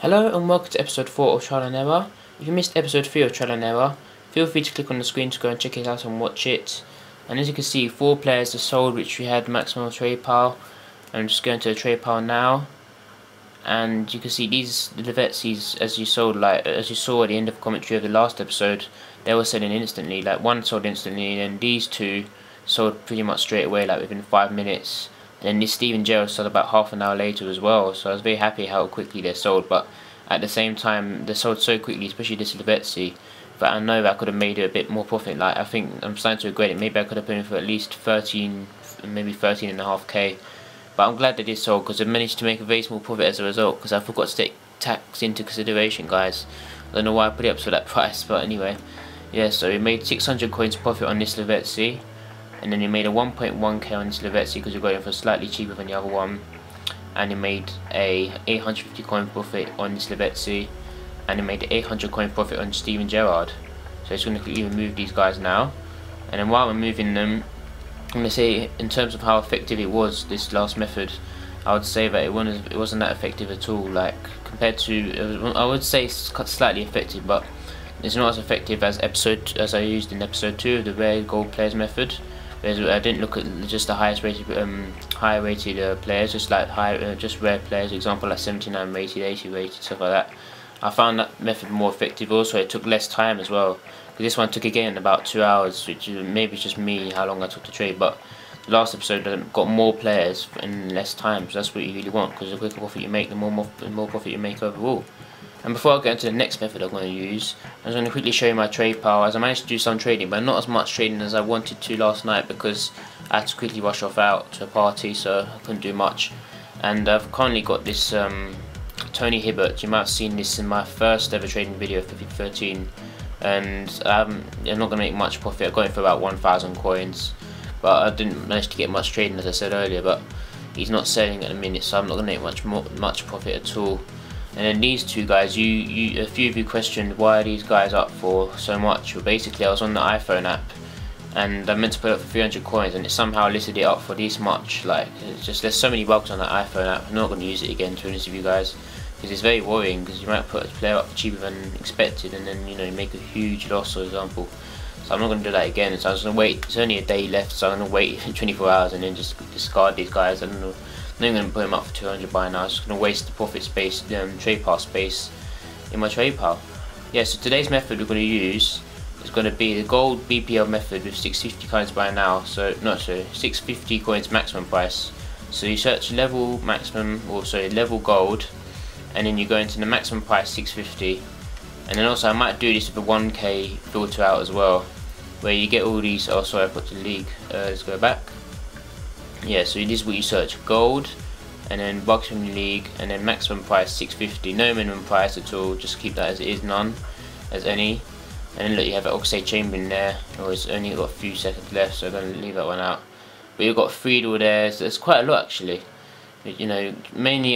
Hello and welcome to episode 4 of Trial and Error. If you missed episode 3 of Trial and Error, feel free to click on the screen to go and check it out and watch it. And as you can see, 4 players are sold which we had maximum trade pile. I'm just going to the trade pile now. And you can see these Livetsis, as you saw at the end of the commentary of the last episode, they were selling instantly. Like one sold instantly, and these two sold pretty much straight away, like within 5 minutes. And then this Steven Gerrard sold about half an hour later as well, so I was very happy how quickly they sold. But at the same time, they sold so quickly, especially this Livetsi, that I know that I could have made it a bit more profit. Like I think I'm starting to regret it. Maybe I could have put in for at least 13, maybe 13.5k. But I'm glad they did sold because I managed to make a very small profit as a result. Because I forgot to take tax into consideration, guys. I don't know why I put it up to that price, but anyway, yeah. So we made 600 coins profit on this Livetsi. And then he made a 1.1k on this Livetsi because we got it for slightly cheaper than the other one. And he made a 850 coin profit on this Livetsi. And he made 800 coin profit on Steven Gerrard. So it's going to quickly remove these guys now. And then while we're moving them, I'm going to say in terms of how effective it was, this last method, I would say that it wasn't that effective at all. Like compared to, I would say it's slightly effective, but it's not as effective as I used in episode 2 of the rare gold players method. I didn't look at just the highest rated, higher rated players, just like just rare players. Example like 79 rated, 80 rated, stuff like that. I found that method more effective. Also, it took less time as well. This one took again about 2 hours, which maybe it's just me how long I took to trade. But the last episode I got more players in less time, so that's what you really want. Because the quicker profit you make, the more profit you make overall. And before I get into the next method I'm going to use, I'm going to quickly show you my trade pile, as I managed to do some trading, but not as much trading as I wanted to last night because I had to quickly rush off out to a party, so I couldn't do much. And I've currently got this Tony Hibbert. You might have seen this in my first ever trading video for FIFA 13, and I'm not going to make much profit. I got it for about 1,000 coins, but I didn't manage to get much trading, as I said earlier. But he's not selling at the minute, so I'm not going to make much profit at all. And then these two guys, a few of you questioned why are these guys up for so much. Well, basically I was on the iPhone app and I meant to put it up for 300 coins and it somehow listed it up for this much. Like, it's just, there's so many bugs on that iPhone app. I'm not going to use it again, to be honest with you guys, because it's very worrying, because you might put a player up for cheaper than expected and then, you know, you make a huge loss, for example. So I'm not going to do that again. So I was going to wait. It's only a day left, so I'm going to wait 24 hours and then just discard these guys. I don't know. I'm not going to put him up for 200 by now. I'm just going to waste the profit space, trade pile space in my trade pile. Yeah, so today's method we're going to use is going to be the gold BPL method with 650 coins by now. So, not so, 650 coins maximum price. So you search level maximum, or sorry, level gold, and then you go into the maximum price 650. And then also I might do this with a 1k filter out as well, where you get all these. Oh, sorry, I put the league. Let's go back. Yeah, so this is what you search: gold, and then boxing league, and then maximum price 650. No minimum price at all. Just keep that as it is, none as any. And then look, you have Oxlade Chamberlain there. Oh, it's only got a few seconds left, so I'm gonna leave that one out. But you've got Friedel there. So there's quite a lot actually. You know, I'm mainly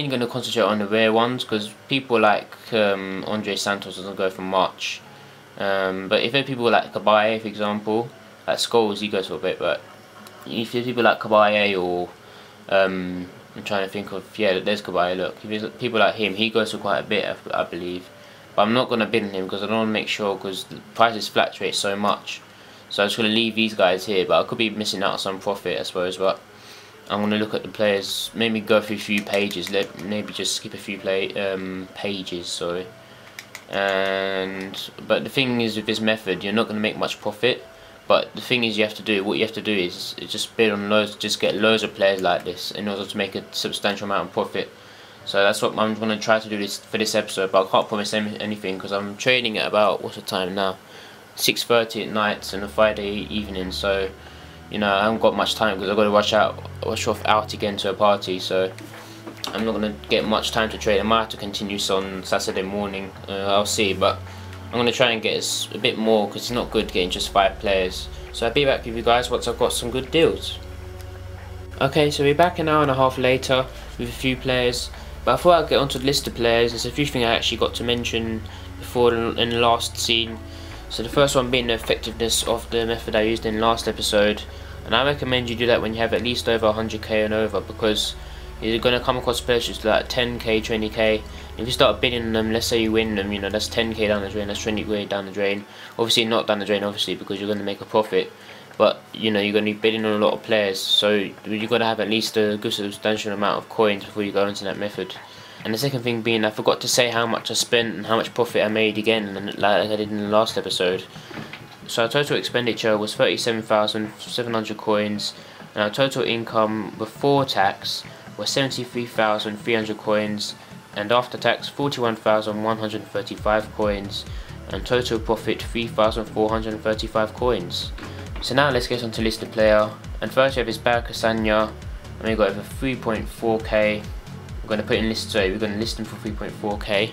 going to concentrate on the rare ones because people like Andre Santos doesn't go for much. But if there are people like Kabaye, for example, like Scholes, he goes for a bit, but if there's people like Kabaye or I'm trying to think of, yeah, there's Kabaye, look, if there's people like him, he goes for quite a bit, I believe. But I'm not going to bid on him because I don't want to make sure, because the prices fluctuate so much. So I'm just going to leave these guys here, but I could be missing out on some profit, I suppose. But I'm going to look at the players, maybe go through a few pages, maybe just skip a few pages, sorry. But the thing is, with this method, you're not going to make much profit. But the thing is, what you have to do is just bid on loads, just get loads of players like this in order to make a substantial amount of profit. So that's what I'm going to try to do for this episode. But I can't promise anything because I'm trading at about, what's the time now? 6:30 at night on a Friday evening. So, you know, I haven't got much time because I've got to rush off out again to a party. So I'm not going to get much time to trade. I might have to continue on Saturday morning. I'll see, but I'm going to try and get a bit more because it's not good getting just 5 players. So I'll be back with you guys once I've got some good deals. Okay, so we're back an hour and a half later with a few players. But before I get onto the list of players, there's a few things I actually got to mention before in the last scene. So the first one being the effectiveness of the method I used in last episode. And I recommend you do that when you have at least over 100k and over, because you're going to come across players just like 10k, 20k. If you start bidding on them, let's say you win them, you know, that's 10k down the drain, that's 20k down the drain. Obviously not down the drain, obviously, because you're going to make a profit. But, you know, you're going to be bidding on a lot of players, so you've got to have at least a good substantial amount of coins before you go into that method. And the second thing being, I forgot to say how much I spent and how much profit I made again, like I did in the last episode. So our total expenditure was 37,700 coins, and our total income before tax was 73,300 coins, and after tax 41,135 coins, and total profit 3,435 coins. So now let's get on to list the player, and first we have Sanya, and we got over 3.4k. We're going to put in list, sorry, we're going to list him for 3.4k.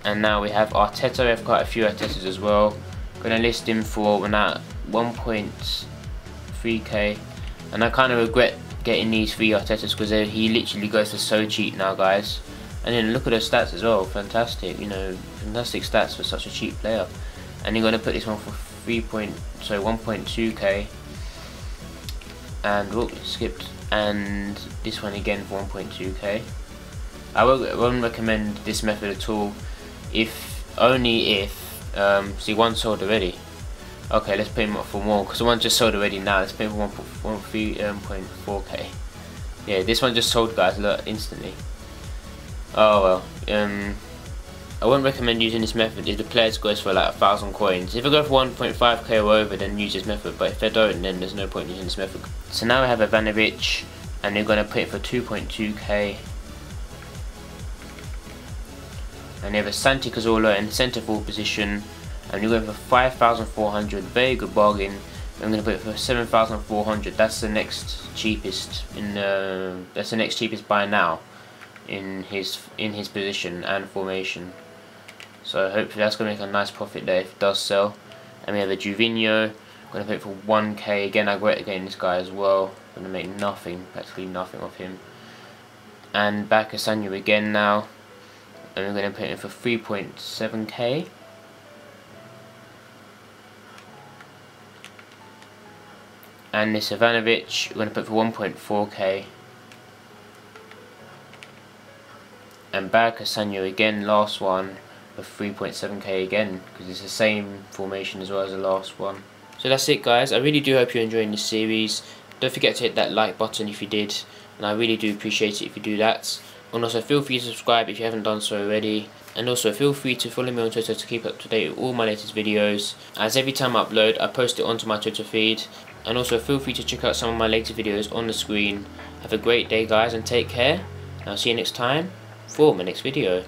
And now we have Arteta. We have quite a few Artetas as well. Going to list him for 1.3k, and I kind of regret getting these 3 Artetas because he literally goes for so cheap now, guys. And then look at the stats as well, fantastic, you know, fantastic stats for such a cheap player. And you're going to put this one for 1.2k, and skipped, and this one again for 1.2k. I won't recommend this method at all, only if see, one sold already. Okay, let's pay him up for more because the one just sold already. Now let's pay him for 1.4k. Yeah, this one just sold, guys, look, instantly. Oh well, I wouldn't recommend using this method if the players goes for like 1,000 coins. If I go for 1.5k or over, then use this method, but if I don't, then there's no point using this method. So now we have Ivanovic, and you're going to put it for 2.2k. And you have a Santi Cazorla in centre forward position, and you're going for 5,400, very good bargain. I'm going to put it for 7,400. That's the next cheapest that's the next cheapest buy now in his position and formation. So hopefully that's going to make a nice profit there if it does sell. And we have a Juvinho, going to put it for 1k. Again, I regret getting this guy as well. Going to make nothing, practically nothing of him. And back Sanya again now, and we're going to put it for 3.7k. And this Ivanovic, we're going to put for 1.4k. And back Sanya again, last one, for 3.7k again, because it's the same formation as well as the last one. So that's it, guys. I really do hope you're enjoying this series. Don't forget to hit that like button if you did, and I really do appreciate it if you do that. And also feel free to subscribe if you haven't done so already. And also feel free to follow me on Twitter to keep up to date with all my latest videos, as every time I upload I post it onto my Twitter feed. And also feel free to check out some of my latest videos on the screen. Have a great day, guys, and take care. I'll see you next time for my next video.